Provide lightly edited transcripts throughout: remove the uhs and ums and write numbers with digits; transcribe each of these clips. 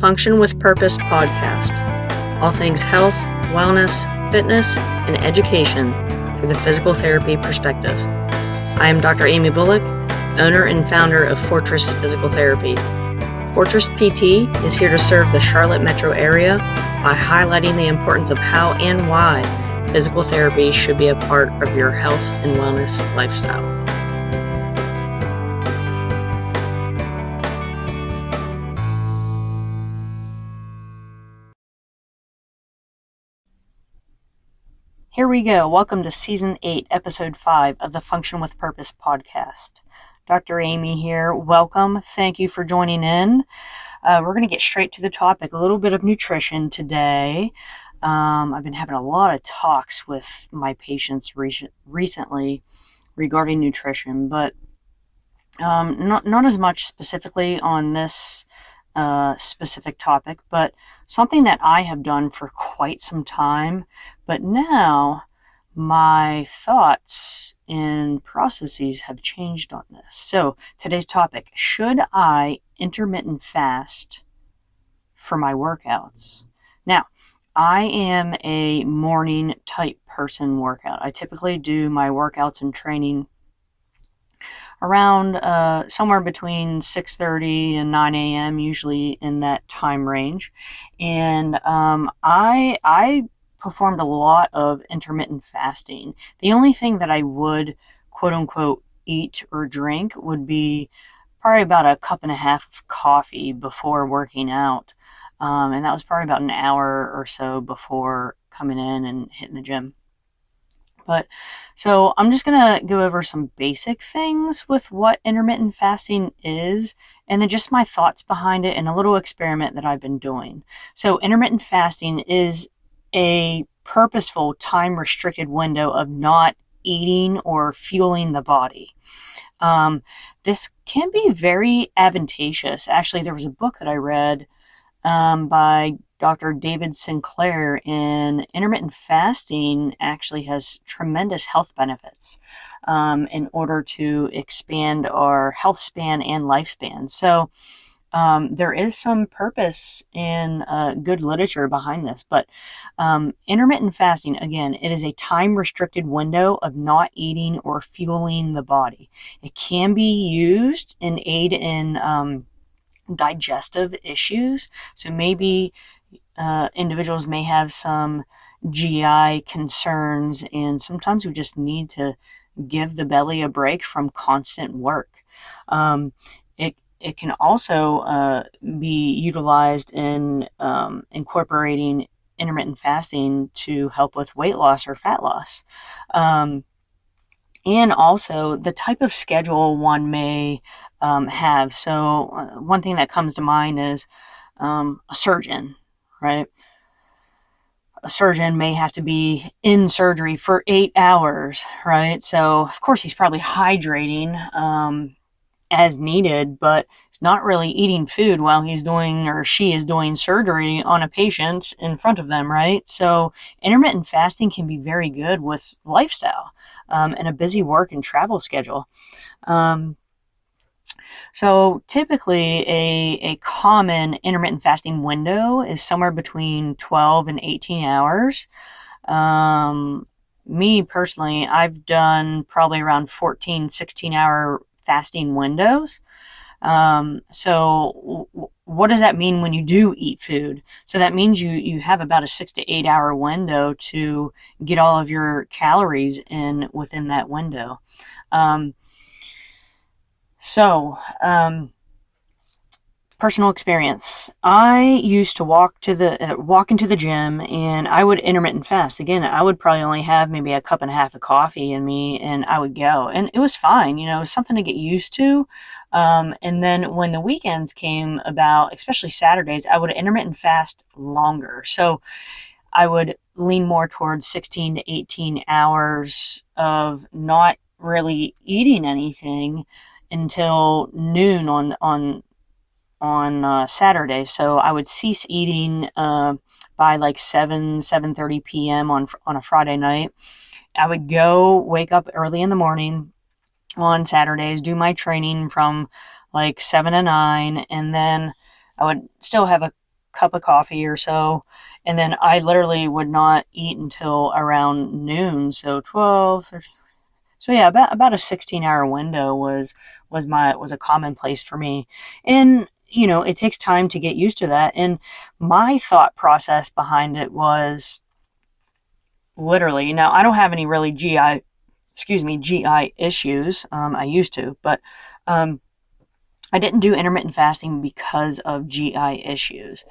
Function with Purpose podcast. All things health, wellness, fitness, and education through the physical therapy perspective. I am Dr. Amy Bullock, owner and founder of Fortress Physical Therapy. Fortress PT is here to serve the Charlotte metro area by highlighting the importance of how and why physical therapy should be a part of your health and wellness lifestyle. Here we go. Welcome to Season 8, Episode 5 of the Function with Purpose podcast. Dr. Amy here. Welcome. Thank you for joining in. We're going to get straight to the topic, a little bit of nutrition today. I've been having a lot of talks with my patients recently regarding nutrition, but not as much specifically on this specific topic, but something that I have done for quite some time, but now my thoughts and processes have changed on this. So today's topic, should I intermittent fast for my workouts? Now, I am a morning type person workout. I typically do my workouts and training around somewhere between 6:30 and 9 a.m., usually in that time range. And I performed a lot of intermittent fasting. The only thing that I would, quote unquote, eat or drink would be probably about a cup and a half of coffee before working out. And that was probably about an hour or so before coming in and hitting the gym. But so I'm just going to go over some basic things with what intermittent fasting is, and then just my thoughts behind it and a little experiment that I've been doing. So intermittent fasting is a purposeful time-restricted window of not eating or fueling the body. This can be very advantageous. Actually, there was a book that I read by Dr. David Sinclair, and intermittent fasting actually has tremendous health benefits in order to expand our health span and lifespan. So there is some purpose and good literature behind this, but intermittent fasting, again, it is a time-restricted window of not eating or fueling the body. It can be used in aid in digestive issues. So maybe individuals may have some GI concerns, and sometimes we just need to give the belly a break from constant work. It can also be utilized in incorporating intermittent fasting to help with weight loss or fat loss. And also the type of schedule one may have. So one thing that comes to mind is a surgeon, right? A surgeon may have to be in surgery for 8 hours, right? So of course he's probably hydrating as needed, but he's not really eating food while he's doing, or she is doing, surgery on a patient in front of them, right? So intermittent fasting can be very good with lifestyle and a busy work and travel schedule. So typically a common intermittent fasting window is somewhere between 12 and 18 hours. Me personally, I've done probably around 14, 16-hour fasting windows. So what does that mean when you do eat food? So that means you have about a 6 to 8 hour window to get all of your calories in within that window. Personal experience. I used to walk into the gym, and I would intermittent fast. Again, I would probably only have maybe a cup and a half of coffee in me, and I would go, and it was fine. It was something to get used to. And then when the weekends came about, especially Saturdays, I would intermittent fast longer. So I would lean more towards 16 to 18 hours of not really eating anything until noon on Saturday. So I would cease eating by like 7:30 p.m. on a Friday night. I would go wake up early in the morning on Saturdays, do my training from like 7 to 9, and then I would still have a cup of coffee or so. And then I literally would not eat until around noon. So 12, 13. So yeah, about a 16-hour window was a commonplace for me. And it takes time to get used to that. And my thought process behind it was literally, now I don't have any really GI issues. I used to, but I didn't do intermittent fasting because of GI issues.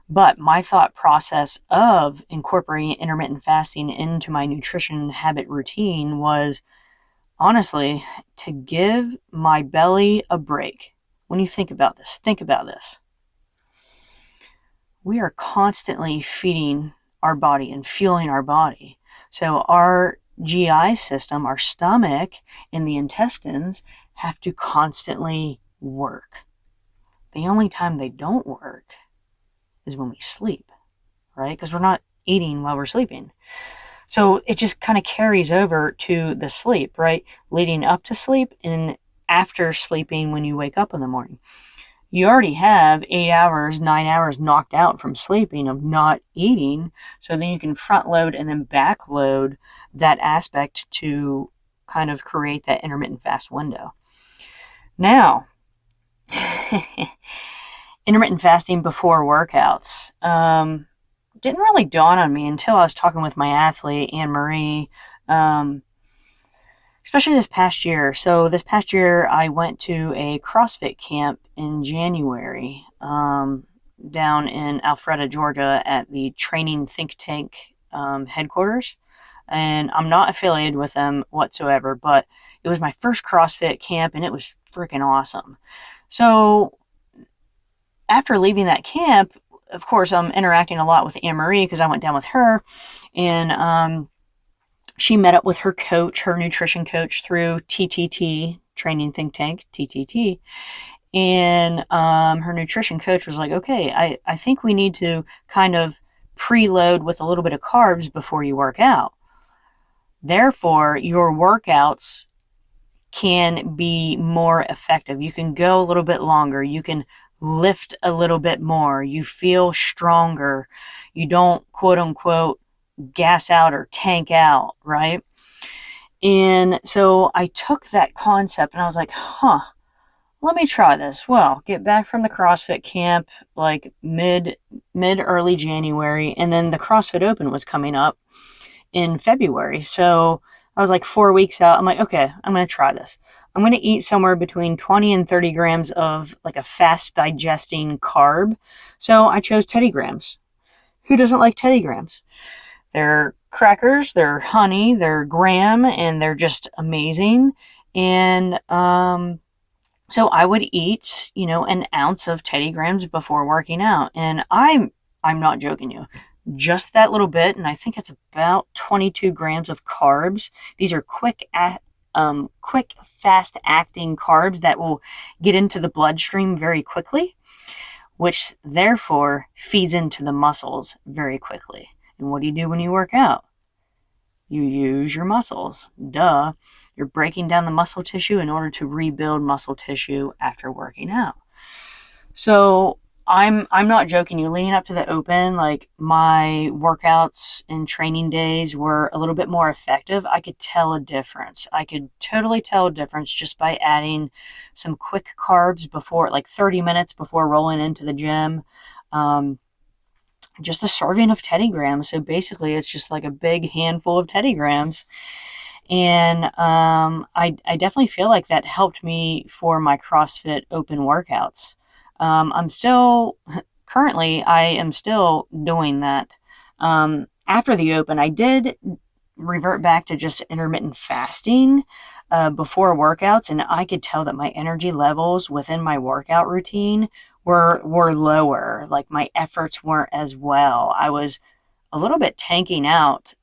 But my thought process of incorporating intermittent fasting into my nutrition habit routine was honestly to give my belly a break. When you think about this, we are constantly feeding our body and fueling our body. So our GI system, our stomach and the intestines have to constantly work. The only time they don't work is when we sleep, right? Because we're not eating while we're sleeping. So it just kind of carries over to the sleep, right? Leading up to sleep and after sleeping when you wake up in the morning. You already have 8 hours, 9 hours knocked out from sleeping of not eating. So then you can front load and then back load that aspect to kind of create that intermittent fast window. Now, intermittent fasting before workouts didn't really dawn on me until I was talking with my athlete, Anne-Marie, especially this past year. So this past year, I went to a CrossFit camp in January down in Alpharetta, Georgia at the Training Think Tank headquarters. And I'm not affiliated with them whatsoever, but it was my first CrossFit camp and it was freaking awesome. So after leaving that camp, of course, I'm interacting a lot with Anne-Marie because I went down with her, and she met up with her coach, her nutrition coach, through TTT, Training Think Tank, TTT, and her nutrition coach was like, okay, I think we need to kind of preload with a little bit of carbs before you work out. Therefore, your workouts can be more effective. You can go a little bit longer. You can lift a little bit more. You feel stronger. You don't, quote unquote, gas out or tank out, right? And so I took that concept and I was like, let me try this. Well, get back from the CrossFit camp like mid early January, and then the CrossFit Open was coming up in February. So I was like 4 weeks out. I'm like, okay, I'm going to try this. I'm going to eat somewhere between 20 and 30 grams of like a fast digesting carb. So I chose Teddy Grahams. Who doesn't like Teddy Grahams? They're crackers, they're honey, they're graham, and they're just amazing. And so I would eat, an ounce of Teddy Grahams before working out. And I'm not joking you. Just that little bit, and I think it's about 22 grams of carbs. These are quick, fast-acting carbs that will get into the bloodstream very quickly, which therefore feeds into the muscles very quickly. And what do you do when you work out? You use your muscles. Duh. You're breaking down the muscle tissue in order to rebuild muscle tissue after working out. So I'm not joking you. Leading up to the Open, like my workouts and training days were a little bit more effective. I could tell a difference. I could totally tell a difference just by adding some quick carbs before, like 30 minutes before rolling into the gym. Just a serving of Teddy Grahams. So basically it's just like a big handful of Teddy Grahams. And I definitely feel like that helped me for my CrossFit Open workouts. I am still doing that. After the Open, I did revert back to just intermittent fasting before workouts, and I could tell that my energy levels within my workout routine were lower. Like my efforts weren't as well. I was a little bit tanking out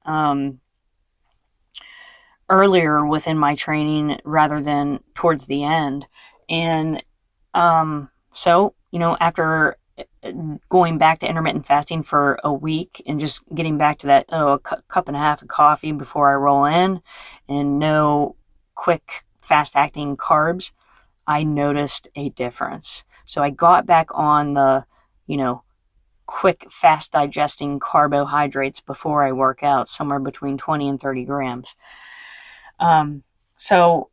earlier within my training rather than towards the end. And so, after going back to intermittent fasting for a week and just getting back to that, a cup and a half of coffee before I roll in and no quick, fast-acting carbs, I noticed a difference. So I got back on the, quick, fast digesting carbohydrates before I work out, somewhere between 20 and 30 grams. So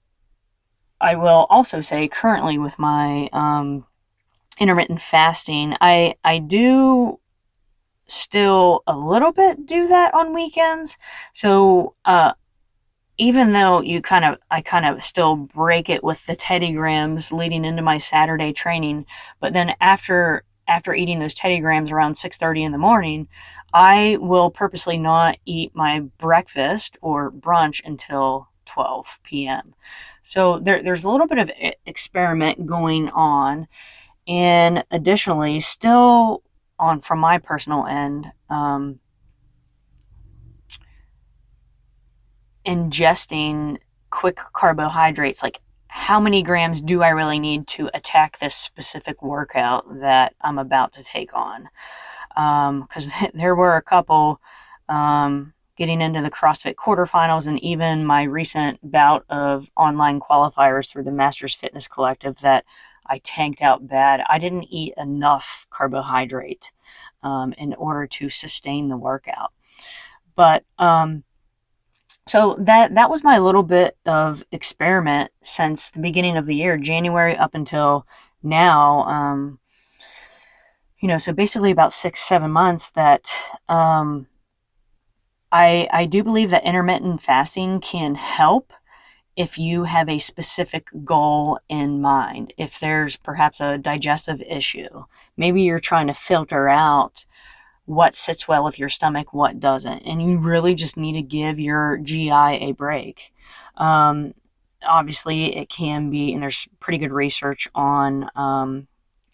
I will also say currently with my intermittent fasting, I do still a little bit do that on weekends. So even though I kind of still break it with the Teddy Grahams leading into my Saturday training, but then after eating those Teddy Grahams around 6:30 in the morning, I will purposely not eat my breakfast or brunch until 12 p.m. So there's a little bit of experiment going on. And additionally, still on from my personal end, ingesting quick carbohydrates, like how many grams do I really need to attack this specific workout that I'm about to take on? Because there were a couple getting into the CrossFit quarterfinals and even my recent bout of online qualifiers through the Masters Fitness Collective that I tanked out bad. I didn't eat enough carbohydrate in order to sustain the workout. But so that was my little bit of experiment since the beginning of the year, January up until now. So basically about 6-7 months that I do believe that intermittent fasting can help if you have a specific goal in mind. If there's perhaps a digestive issue, maybe you're trying to filter out what sits well with your stomach, what doesn't, and you really just need to give your GI a break. Obviously, it can be, and there's pretty good research on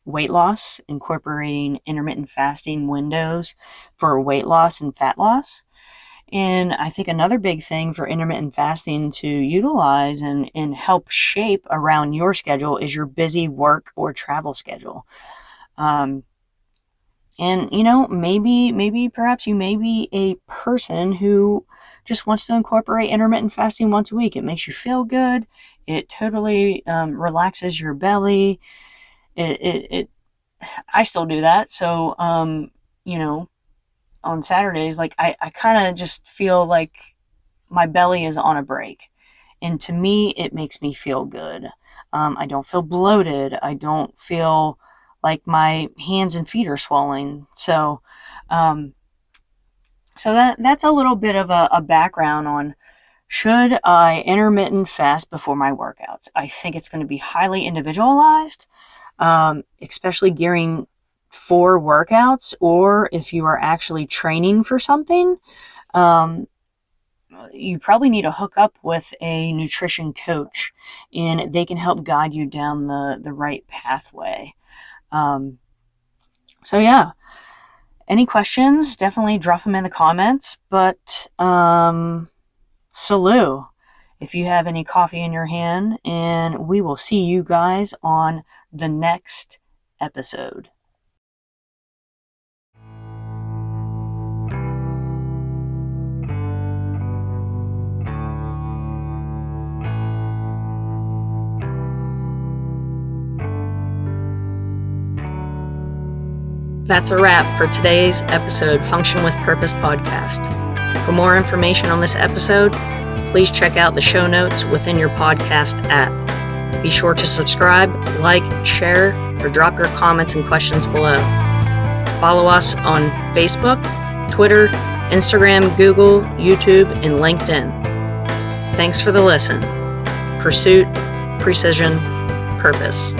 weight loss, incorporating intermittent fasting windows for weight loss and fat loss. And I think another big thing for intermittent fasting to utilize and help shape around your schedule is your busy work or travel schedule. And, maybe perhaps you may be a person who just wants to incorporate intermittent fasting once a week. It makes you feel good. It totally relaxes your belly. I still do that. So, on Saturdays, like I kind of just feel like my belly is on a break. And to me, it makes me feel good. I don't feel bloated. I don't feel like my hands and feet are swelling. So that's a little bit of a background on should I intermittent fast before my workouts. I think it's going to be highly individualized, especially gearing for workouts, or if you are actually training for something. You probably need to hook up with a nutrition coach and they can help guide you down the right pathway. So yeah, any questions, definitely drop them in the comments, but, salute if you have any coffee in your hand, and we will see you guys on the next episode. That's a wrap for today's episode, Function with Purpose Podcast. For more information on this episode, please check out the show notes within your podcast app. Be sure to subscribe, like, share, or drop your comments and questions below. Follow us on Facebook, Twitter, Instagram, Google, YouTube, and LinkedIn. Thanks for the listen. Pursuit, precision, purpose.